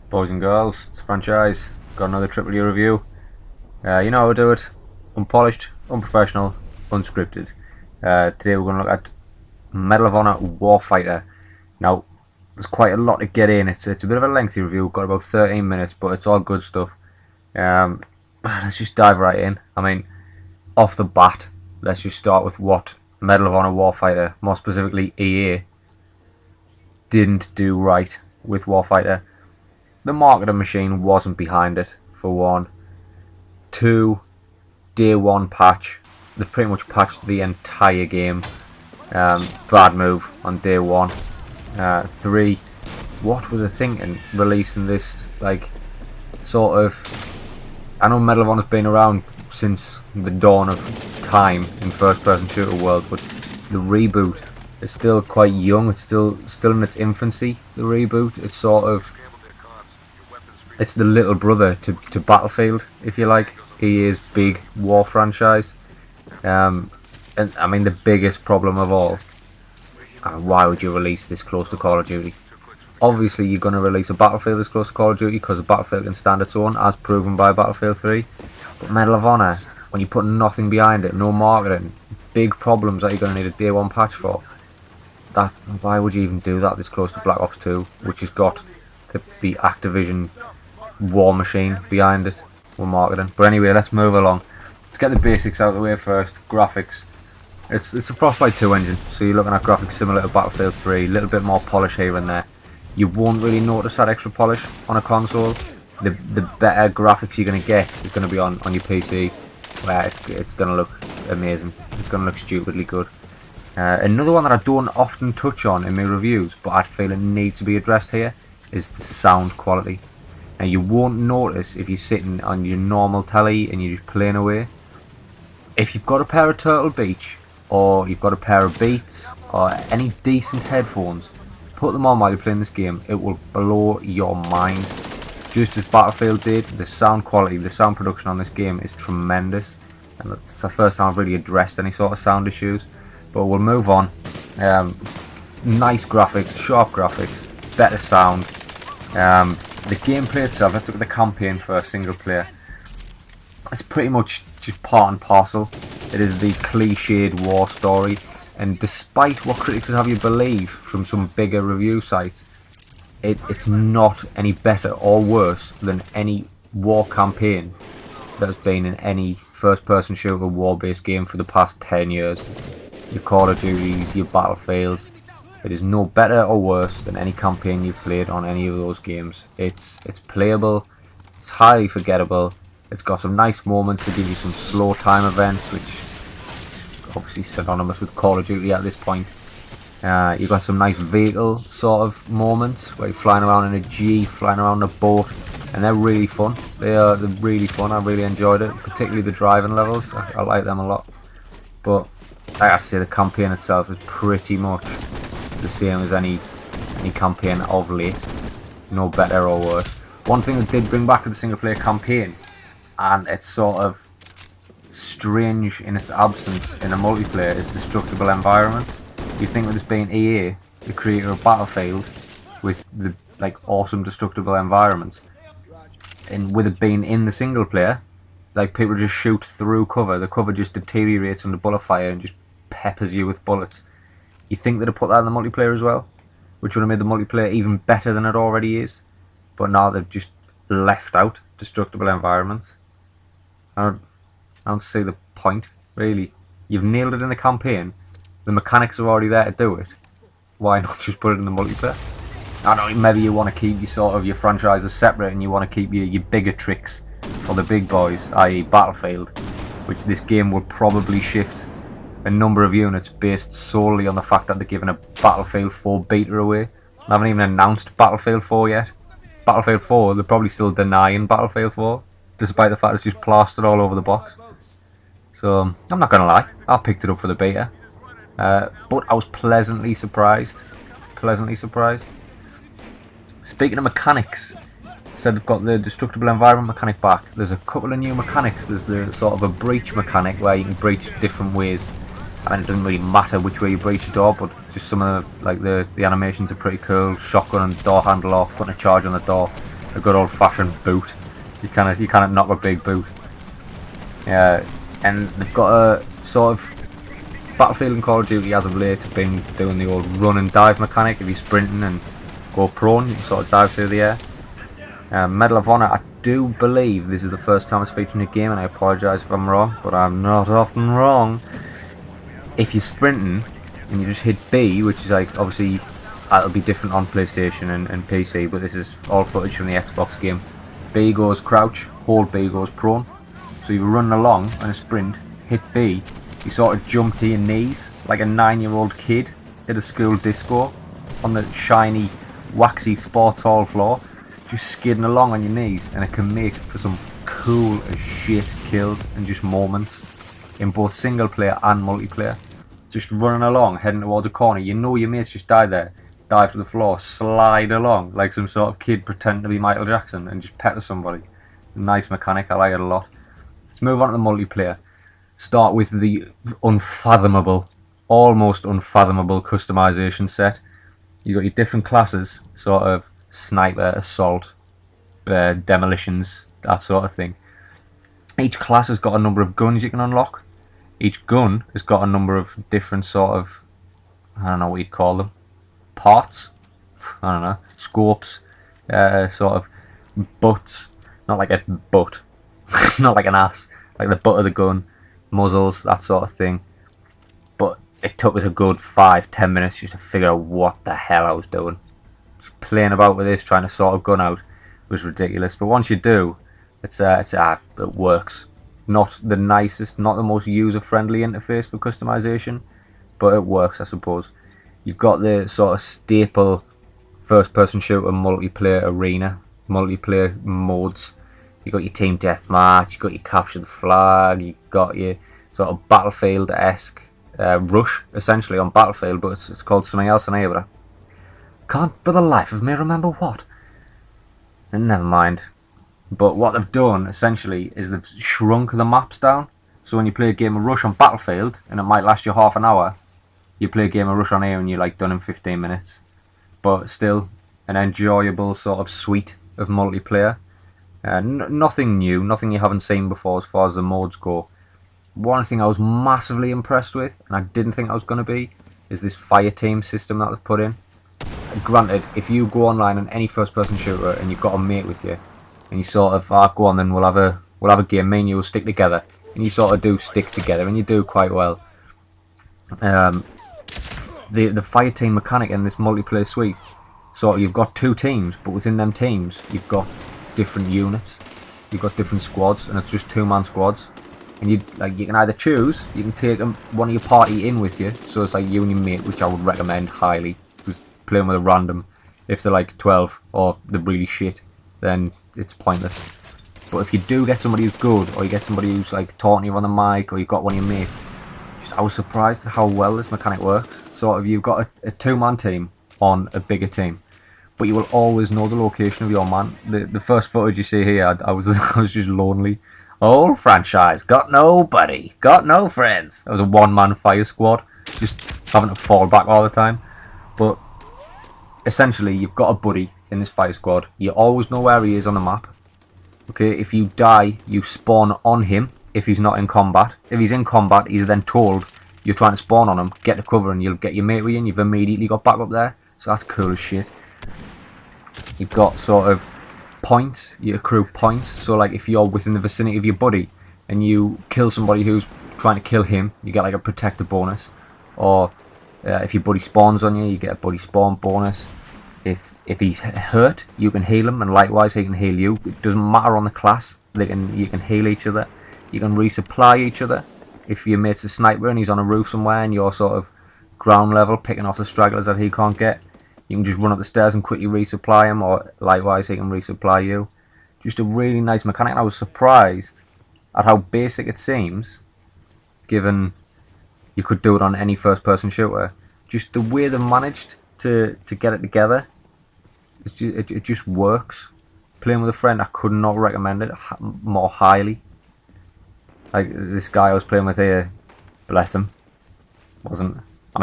Boys and girls, it's Phranchize. Got another triple E review. You know how I do it. Unpolished, unprofessional, unscripted. Today we're going to look at Medal of Honor Warfighter. Now, there's quite a lot to get in. It's a bit of a lengthy review. We've got about 13 minutes, but it's all good stuff. Let's just dive right in. I mean, off the bat, let's just start with what Medal of Honor Warfighter, more specifically EA, didn't do right with Warfighter. The marketing machine wasn't behind it, for one. Two, day one patch. They've pretty much patched the entire game. Bad move on day one. Three, what were they thinking releasing this, like, sort of... I know Medal of Honor's been around since the dawn of time in first-person shooter world, but the reboot is still quite young. It's still in its infancy, the reboot. It's sort of... it's the little brother to Battlefield, if you like. EA's big war franchise. And I mean, the biggest problem of all, why would you release this close to Call of Duty? Obviously, you're going to release a Battlefield this close to Call of Duty because Battlefield can stand its own, as proven by Battlefield 3. But Medal of Honor, when you put nothing behind it, no marketing, big problems that you're going to need a day one patch for. Why would you even do that this close to Black Ops 2, which has got the Activision war machine behind it with marketing? But anyway, let's move along. Let's get the basics out of the way first. Graphics. It's a Frostbite 2 engine, so you're looking at graphics similar to Battlefield 3, a little bit more polish here and there. You won't really notice that extra polish on a console. The better graphics you're going to get is going to be on your PC, where it's going to look amazing. It's going to look stupidly good. Another one that I don't often touch on in my reviews, but I feel it needs to be addressed here, is the sound quality. Now, you won't notice if you're sitting on your normal telly and you're just playing away. If you've got a pair of Turtle Beach, or you've got a pair of Beats, or any decent headphones, put them on while you're playing this game. It will blow your mind. Just as Battlefield did, the sound quality, the sound production on this game is tremendous. And it's the first time I've really addressed any sort of sound issues. But we'll move on. Nice graphics, sharp graphics, better sound. The gameplay itself, let's look at the campaign first, single player. It's pretty much just part and parcel. It is the cliched war story, and despite what critics would have you believe from some bigger review sites, it's not any better or worse than any war campaign that has been in any first-person shooter war-based game for the past 10 years. Your Call of Duties, your Battlefields. It is no better or worse than any campaign you've played on any of those games. It's playable, it's highly forgettable, it's got some nice moments to give you some slow time events, which is obviously synonymous with Call of Duty at this point. You've got some nice vehicle sort of moments where you're flying around in a Jeep, flying around in a boat, and they're really fun. They're really fun. I really enjoyed it, particularly the driving levels. I like them a lot. But like I say, the campaign itself is pretty much the same as any campaign of late. No better or worse. One thing that did bring back to the single player campaign, and it's sort of strange in its absence in a multiplayer, is destructible environments. You think with this being EA, the creator of Battlefield, with the awesome destructible environments, and with it being in the single player, like, people just shoot through cover. The cover just deteriorates under bullet fire and just peppers you with bullets. You think they'd have put that in the multiplayer as well, which would have made the multiplayer even better than it already is. But now they've just left out destructible environments. I don't see the point, really. You've nailed it in the campaign. The mechanics are already there to do it. Why not just put it in the multiplayer? I don't know, maybe you want to keep your franchises separate and you want to keep your bigger tricks for the big boys, i.e. Battlefield, which this game will probably shift a number of units based solely on the fact that they're giving a Battlefield 4 beta away. They haven't even announced Battlefield 4 yet. Battlefield 4, they're probably still denying Battlefield 4, despite the fact it's just plastered all over the box. So, I'm not going to lie, I picked it up for the beta. But I was pleasantly surprised. Speaking of mechanics, said they've got the destructible environment mechanic back. There's a couple of new mechanics. There's the sort of a breach mechanic where you can breach different ways. I mean, it doesn't really matter which way you breach a door, but just some of the animations are pretty cool. Shotgun and door handle off, putting a charge on the door. a good old-fashioned boot. You cannot knock a big boot. And they've got a sort of Battlefield and Call of Duty as of late have been doing the old run and dive mechanic. If you're sprinting and go prone, you can sort of dive through the air. Medal of Honor, I do believe this is the first time it's featured in a game, and I apologise if I'm wrong, but I'm not often wrong. If you're sprinting and you just hit B, which is like obviously that'll be different on PlayStation and PC, but this is all footage from the Xbox game. B goes crouch, hold B goes prone. So you're running along on a sprint, hit B, you sort of jump to your knees like a 9-year-old kid at a school disco on the shiny, waxy sports hall floor, just skidding along on your knees, and it can make for some cool as shit kills and just moments in both single player and multiplayer. Just running along, heading towards a corner, you know your mates just died there, dive to the floor, slide along like some sort of kid pretending to be Michael Jackson and just pepper somebody. Nice mechanic, I like it a lot. Let's move on to the multiplayer. Start with the unfathomable, almost unfathomable customization set. You've got your different classes, sort of sniper, assault, demolitions, that sort of thing. Each class has got a number of guns you can unlock. Each gun has got a number of different sort of, I don't know what you'd call them, parts, I don't know, scopes, sort of butts, not like a butt, not like an ass, like the butt of the gun, muzzles, that sort of thing. But it took us a good 5-10 minutes just to figure out what the hell I was doing. Just playing about with this, trying to sort a gun out was ridiculous. But once you do, it works. Not the nicest, not the most user-friendly interface for customization, but it works, I suppose. You've got the sort of staple first-person shooter multiplayer arena, multiplayer modes. You've got your team deathmatch, you've got your capture the flag, you've got your sort of Battlefield-esque rush, essentially, on Battlefield, but it's called something else in here, but I can't for the life of me remember what. And never mind. But what they've done, essentially, is they've shrunk the maps down. So when you play a game of Rush on Battlefield, and it might last you half an hour, you play a game of Rush on here and you're like done in 15 minutes. But still, an enjoyable sort of suite of multiplayer. Nothing new, nothing you haven't seen before as far as the modes go. One thing I was massively impressed with, and I didn't think I was going to be, is this fire team system that they've put in. Granted, if you go online on any first-person shooter and you've got a mate with you, and you sort of, go on then, we'll have a game, me and you will stick together, and you sort of do stick together, and you do quite well. The fire team mechanic in this multiplayer suite, sort of, you've got two teams, but within them teams, you've got different units, you've got different squads, and it's just two-man squads. And you can either choose, you can take one of your party in with you, so it's like you and your mate, which I would recommend highly. Just playing with a random. If they're like 12 or they're really shit, then it's pointless. But if you do get somebody who's good, or you get somebody who's like talking to you on the mic, or you've got one of your mates, I was surprised at how well this mechanic works. Sort of, you've got a two-man team on a bigger team, but you will always know the location of your man. The first footage you see here, I was just lonely. Old Phranchize, got nobody, got no friends. That was a one-man fire squad, just having to fall back all the time. But essentially, you've got a buddy in this fire squad. You always know where he is on the map. Okay, if you die, you spawn on him if he's not in combat. If he's in combat, he's then told you're trying to spawn on him, get to cover, and you'll get your mate with you, and you've immediately got back up there. So that's cool as shit. You've got sort of points, you accrue points. So like if you're within the vicinity of your buddy and you kill somebody who's trying to kill him, you get like a protector bonus. Or if your buddy spawns on you, you get a buddy spawn bonus. If he's hurt, you can heal him, and likewise he can heal you. It doesn't matter on the class. You can heal each other. You can resupply each other. If your mate's a sniper and he's on a roof somewhere and you're sort of ground level picking off the stragglers that he can't get, you can just run up the stairs and quickly resupply him, or likewise he can resupply you. Just a really nice mechanic, and I was surprised at how basic it seems, given you could do it on any first-person shooter. Just the way they managed to get it together, it just works. Playing with a friend, I could not recommend it more highly. Like this guy I was playing with here, bless him,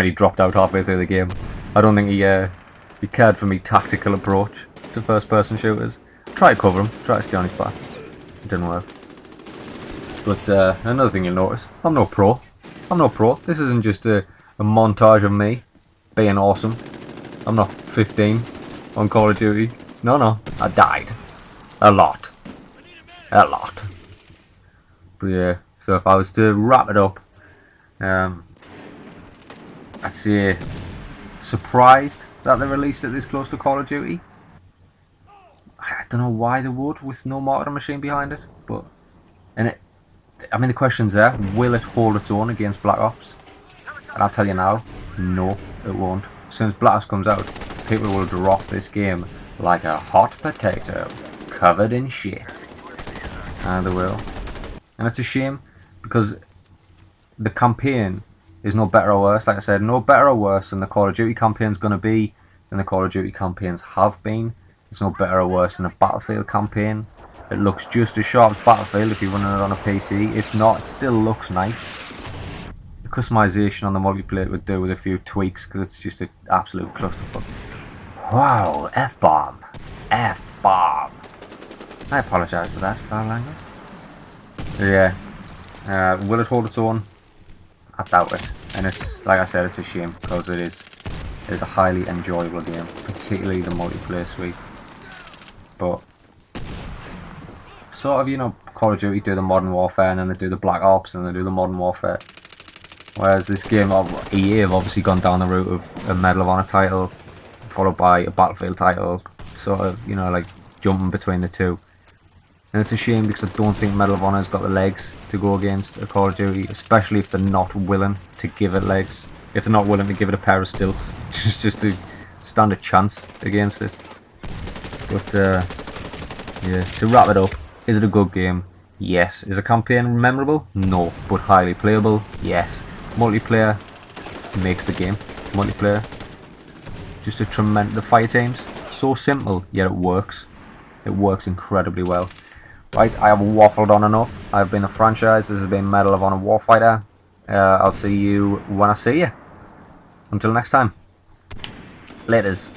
he dropped out halfway through the game. I don't think he cared for me tactical approach to first-person shooters. I tried to cover him, tried to stay on his back. It didn't work. But another thing you'll notice, I'm no pro. I'm no pro. This isn't just a montage of me being awesome. I'm not 15 on Call of Duty. No, I died. A lot. A lot. But yeah, so if I was to wrap it up, I'd say surprised that they released it this close to Call of Duty. I don't know why they would with no marketing machine behind it, but I mean the question's there, will it hold its own against Black Ops? And I'll tell you now, no, it won't. As soon as Black Ops comes out, people will drop this game like a hot potato, covered in shit. And they will. And it's a shame, because the campaign is no better or worse. Like I said, no better or worse than the Call of Duty campaign's going to be, than the Call of Duty campaigns have been. It's no better or worse than a Battlefield campaign. It looks just as sharp as Battlefield if you're running it on a PC. If not, it still looks nice. The customization on the multiplayer would do with a few tweaks, because it's just an absolute clusterfuck. Wow, F-bomb. F-bomb. I apologise for that, foul language. Yeah. Will it hold its own? I doubt it. And it's, like I said, it's a shame, because it is a highly enjoyable game, particularly the multiplayer suite. But sort of, you know, Call of Duty do the Modern Warfare, and then they do the Black Ops, and they do the Modern Warfare. Whereas this game, EA have obviously gone down the route of a Medal of Honor title, followed by a Battlefield title, sort of, you know, like jumping between the two. And it's a shame, because I don't think Medal of Honor's got the legs to go against a Call of Duty, especially if they're not willing to give it legs. If they're not willing to give it a pair of stilts, just to stand a chance against it. But yeah, to wrap it up, is it a good game? Yes. Is the campaign memorable? No. But highly playable? Yes. Multiplayer makes the game. Multiplayer, just a tremendous. The fire teams, so simple, yet it works. It works incredibly well. Right, I have waffled on enough. I've been a Phranchize. This has been Medal of Honor Warfighter. I'll see you when I see you. Until next time. Laters.